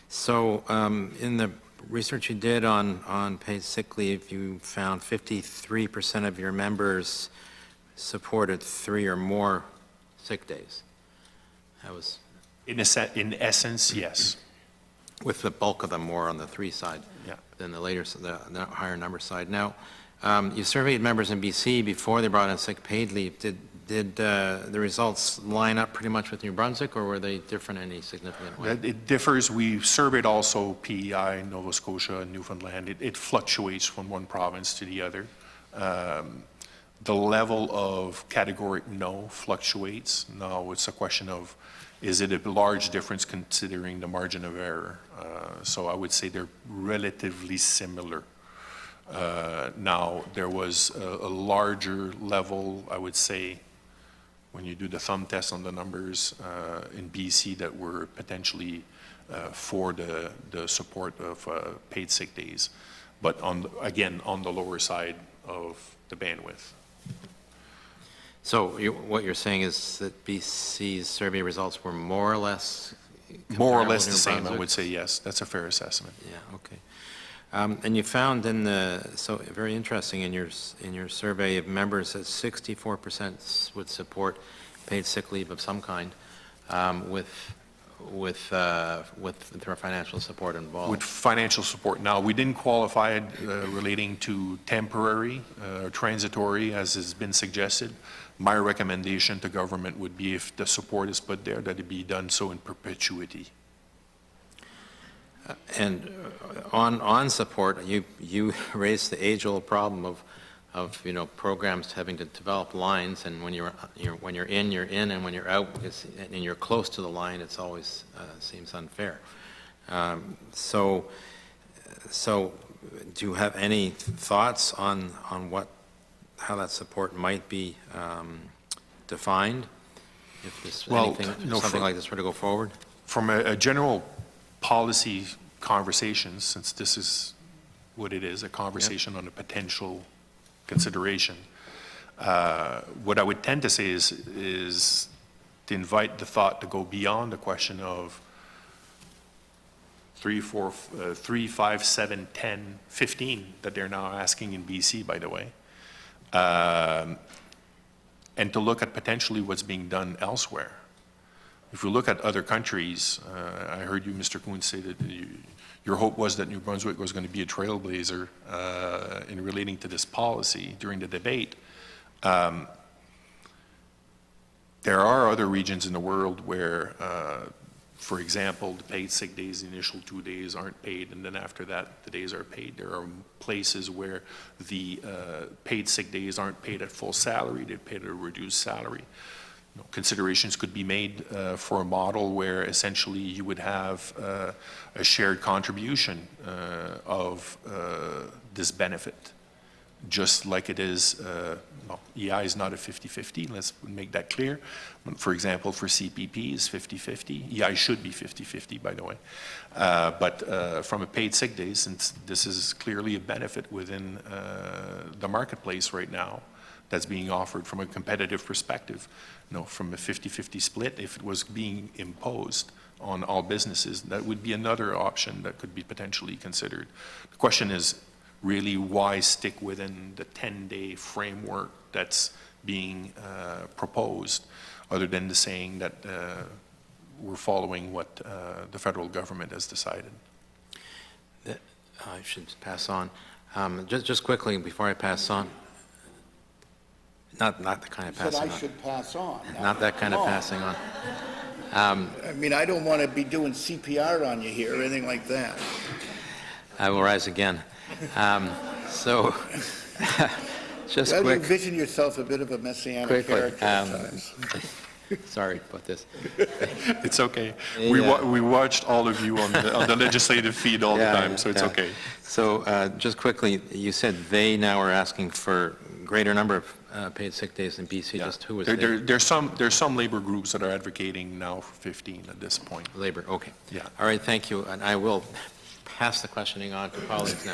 So in the research you did on paid sick leave, you found 53% of your members supported 3 or more sick days. That was... In essence, yes. With the bulk of them more on the 3 side than the higher number side. Now, you surveyed members in BC before they brought in sick paid leave. Did the results line up pretty much with New Brunswick, or were they different in any significant way? It differs. We surveyed also PEI, Nova Scotia, and Newfoundland. It fluctuates from one province to the other. The level of categoric no fluctuates. Now it's a question of, is it a large difference considering the margin of error? So I would say they're relatively similar. Now there was a larger level, I would say, when you do the thumb test on the numbers in BC that were potentially for the support of paid sick days, but again on the lower side of the bandwidth. So what you're saying is that BC's survey results were more or less the same, I would say, yes. That's a fair assessment. Yeah, okay. And you found so very interesting in your survey of members that 64% would support paid sick leave of some kind, with their financial support involved. With financial support. Now, we didn't qualify it relating to temporary or transitory, as has been suggested. My recommendation to government would be, if the support is put there, that it be done so in perpetuity. And on support, you raised the age-old problem of programs having to develop lines, and when you're in, and when you're out, and you're close to the line, it's always seems unfair. So do you have any thoughts on how that support might be defined if something like this were to go forward? From a general policy conversation, since this is what it is, a conversation on a potential consideration, what I would tend to say is to invite the thought to go beyond the question of 3, 4, 3, 5, 7, 10, 15 that they're now asking in BC, by the way, and to look at potentially what's being done elsewhere. If we look at other countries, I heard you, Mr. Coon, say that your hope was that New Brunswick was going to be a trailblazer in relating to this policy during the debate. There are other regions in the world where, for example, the paid sick days, the initial 2 days aren't paid, and then after that, the days are paid. There are places where the paid sick days aren't paid at full salary, they're paid at a reduced salary. Considerations could be made for a model where essentially you would have a shared contribution of this benefit, just like it is, well, EI is not a 50-50, let's make that clear. For example, for CPP is 50-50, EI should be 50-50, by the way. But from a paid sick day, since this is clearly a benefit within the marketplace right now, that's being offered from a competitive perspective. From a 50-50 split, if it was being imposed on all businesses, that would be another option that could be potentially considered. The question is really why stick within the 10-day framework that's being proposed, other than the saying that we're following what the federal government has decided. I should pass on. Just quickly before I pass on, not the kind of passing on. I should pass on. Not that kind of passing on. I mean, I don't want to be doing CPR on you here or anything like that. I will rise again. So, just well, quick. You envision yourself a bit of a messianic character at times. Sorry about this. It's okay. We watched all of you on the legislative feed all the time, so it's okay. So just quickly, you said they now are asking for greater number of paid sick days in BC. Yeah. Just who was there's some labor groups that are advocating now for 15 at this point. Labor, okay. Yeah. All right, thank you. And I will pass the questioning on to colleagues now.